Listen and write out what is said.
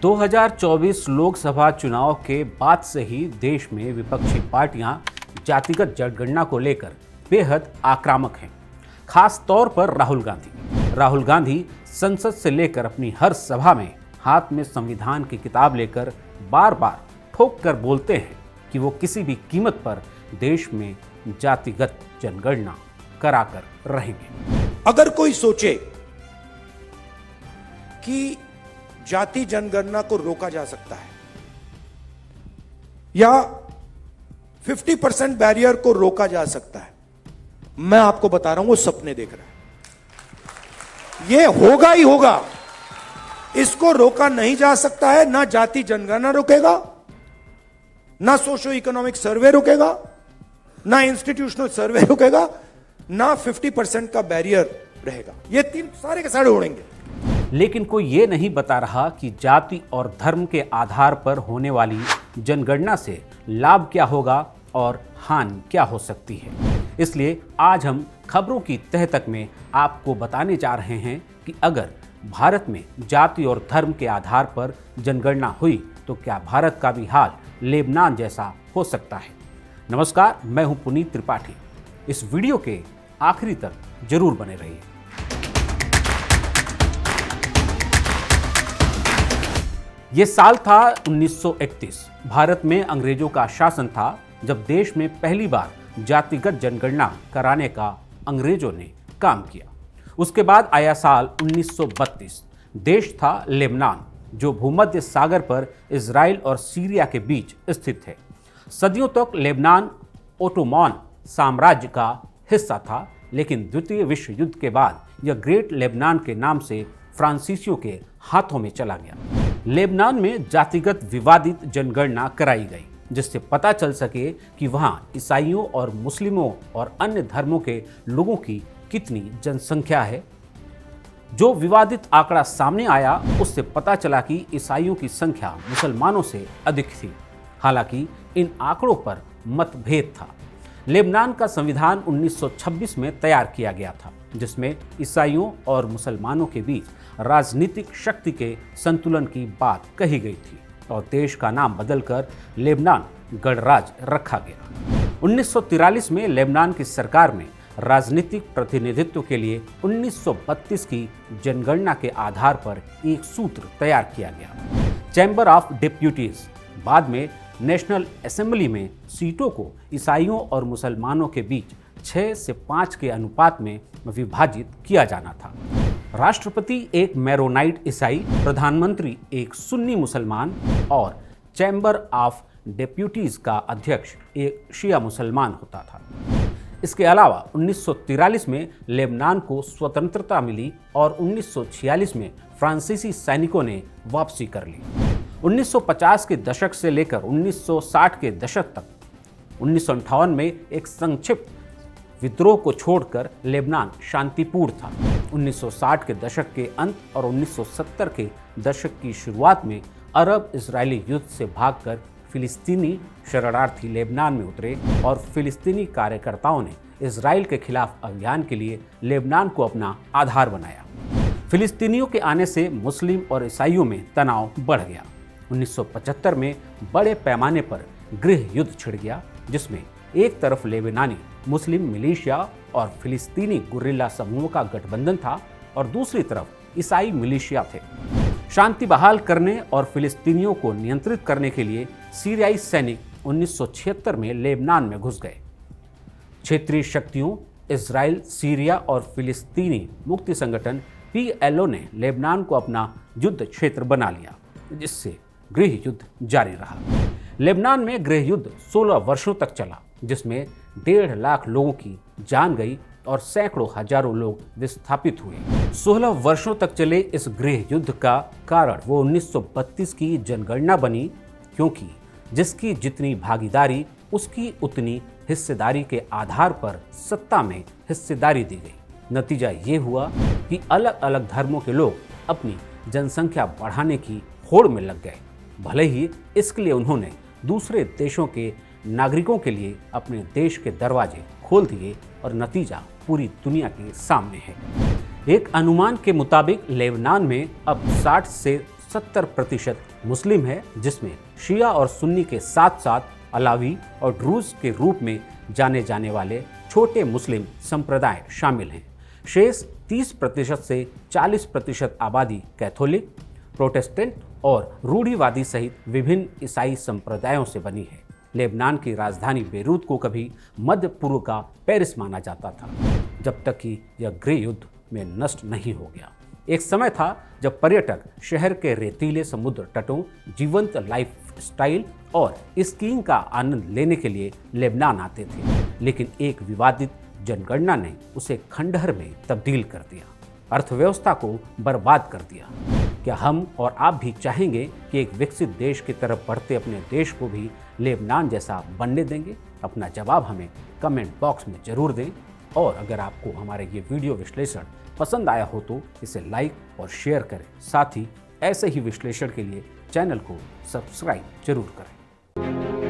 2024 लोकसभा चुनाव के बाद से ही देश में विपक्षी पार्टियां जातिगत जनगणना को लेकर बेहद आक्रामक हैं। खास तौर पर राहुल गांधी संसद से लेकर अपनी हर सभा में हाथ में संविधान की किताब लेकर बार बार ठोक कर बोलते हैं कि वो किसी भी कीमत पर देश में जातिगत जनगणना कराकर रहेंगे। अगर कोई सोचे कि जाति जनगणना को रोका जा सकता है या 50% बैरियर को रोका जा सकता है, मैं आपको बता रहा हूं वो सपने देख रहा है। ये होगा ही होगा, इसको रोका नहीं जा सकता है। ना जाति जनगणना रुकेगा, ना सोशो इकोनॉमिक सर्वे रुकेगा, ना इंस्टीट्यूशनल सर्वे रुकेगा, ना 50% का बैरियर रहेगा। ये तीन सारे के सारे उड़ेंगे। लेकिन कोई ये नहीं बता रहा कि जाति और धर्म के आधार पर होने वाली जनगणना से लाभ क्या होगा और हानि क्या हो सकती है। इसलिए आज हम खबरों की तह तक में आपको बताने जा रहे हैं कि अगर भारत में जाति और धर्म के आधार पर जनगणना हुई तो क्या भारत का भी हाल लेबनान जैसा हो सकता है। नमस्कार, मैं हूं पुनीत त्रिपाठी। इस वीडियो के आखिरी तक जरूर बने रहिए। ये साल था 1931। भारत में अंग्रेजों का शासन था जब देश में पहली बार जातिगत जनगणना कराने का अंग्रेजों ने काम किया। उसके बाद आया साल 1932। देश था लेबनान, जो भूमध्य सागर पर इजराइल और सीरिया के बीच स्थित है। सदियों तक लेबनान ओटोमन साम्राज्य का हिस्सा था, लेकिन द्वितीय विश्व युद्ध के बाद यह ग्रेट लेबनान के नाम से फ्रांसीसियों के हाथों में चला गया। लेबनान में जातिगत विवादित जनगणना कराई गई, जिससे पता चल सके कि वहां ईसाइयों और मुस्लिमों और अन्य धर्मों के लोगों की कितनी जनसंख्या है। जो विवादित आंकड़ा सामने आया, उससे पता चला कि ईसाइयों की संख्या मुसलमानों से अधिक थी। हालांकि इन आंकड़ों पर मतभेद था। लेबनान का संविधान 1926 में तैयार किया गया था, जिसमें ईसाइयों और मुसलमानों के बीच राजनीतिक शक्ति के संतुलन की बात कही गई थी और देश का नाम बदलकर लेबनान गणराज्य रखा गया। 1943 में लेबनान की सरकार में राजनीतिक प्रतिनिधित्व के लिए 1932 की जनगणना के आधार पर एक सूत्र तैयार किया गया, चैम्बर ऑफ डिप्यूटीज। बाद में नेशनल असेंबली में सीटों को ईसाइयों और मुसलमानों के बीच 6 से 5 के अनुपात में विभाजित किया जाना था। राष्ट्रपति एक मैरोनाइट ईसाई, प्रधानमंत्री एक सुन्नी मुसलमान और चैम्बर ऑफ डेप्यूटीज का अध्यक्ष एक शिया मुसलमान होता था। इसके अलावा 1943 में लेबनान को स्वतंत्रता मिली और 1946 में फ्रांसीसी सैनिकों ने वापसी कर ली। 1950 के दशक से लेकर 1960 के दशक तक 1958 में एक संक्षिप्त विद्रोह को छोड़कर लेबनान शांतिपूर्ण था। 1960 के दशक के अंत और 1970 के दशक की शुरुआत में अरब इजरायली युद्ध से भागकर फिलिस्तीनी शरणार्थी लेबनान में उतरे और फिलिस्तीनी कार्यकर्ताओं ने इजराइल के खिलाफ अभियान के लिए लेबनान को अपना आधार बनाया। फिलिस्तीनियों के आने से मुस्लिम और ईसाइयों में तनाव बढ़ गया। 1975 में बड़े पैमाने पर गृह युद्ध छिड़ गया, जिसमें एक तरफ लेबनानी मुस्लिम मिलिशिया और फिलिस्तीनी गुर्रिल्ला समूहों का गठबंधन था और दूसरी तरफ ईसाई मिलिशिया थे। शांति बहाल करने और फिलिस्तीनियों को नियंत्रित करने के लिए सीरियाई सैनिक 1976 में लेबनान में घुस गए। क्षेत्रीय शक्तियों इजराइल, सीरिया और फिलिस्तीनी मुक्ति संगठन PLO ने लेबनान को अपना युद्ध क्षेत्र बना लिया, जिससे गृह युद्ध जारी रहा। लेबनान में गृह युद्ध 16 वर्षों तक चला, जिसमें 1.5 लाख लोगों की जान गई और सैकड़ों हजारों लोग विस्थापित हुए। 16 वर्षों तक चले इस गृह युद्ध का कारण वो 1932 की जनगणना बनी, क्योंकि जिसकी जितनी भागीदारी उसकी उतनी हिस्सेदारी के आधार पर सत्ता में हिस्सेदारी दी गई। नतीजा ये हुआ कि अलग अलग धर्मों के लोग अपनी जनसंख्या बढ़ाने की होड़ में लग गए। भले ही इसके लिए उन्होंने दूसरे देशों के नागरिकों के लिए अपने देश के दरवाजे खोल दिए और नतीजा पूरी दुनिया के सामने है। एक अनुमान के मुताबिक लेबनान में अब 60 से 70% मुस्लिम है, जिसमें शिया और सुन्नी के साथ साथ अलावी और ड्रूज के रूप में जाने जाने वाले छोटे मुस्लिम संप्रदाय शामिल हैं। शेष 30% से 40% आबादी कैथोलिक, प्रोटेस्टेंट और रूढ़िवादी सहित विभिन्न ईसाई संप्रदायों से बनी है। लेबनान की राजधानी बेरूत को कभी मध्य पूर्व का पेरिस माना जाता था, जब तक कि यह गृह युद्ध में नष्ट नहीं हो गया। एक समय था जब पर्यटक शहर के रेतीले समुद्र तटों, जीवंत लाइफ स्टाइल और स्कीइंग का आनंद लेने के लिए लेबनान आते थे, लेकिन एक विवादित जनगणना ने उसे खंडहर में तब्दील कर दिया, अर्थव्यवस्था को बर्बाद कर दिया। क्या हम और आप भी चाहेंगे कि एक विकसित देश की तरफ बढ़ते अपने देश को भी लेबनान जैसा बनने देंगे? अपना जवाब हमें कमेंट बॉक्स में जरूर दें, और अगर आपको हमारे ये वीडियो विश्लेषण पसंद आया हो तो इसे लाइक और शेयर करें। साथ ही ऐसे ही विश्लेषण के लिए चैनल को सब्सक्राइब जरूर करें।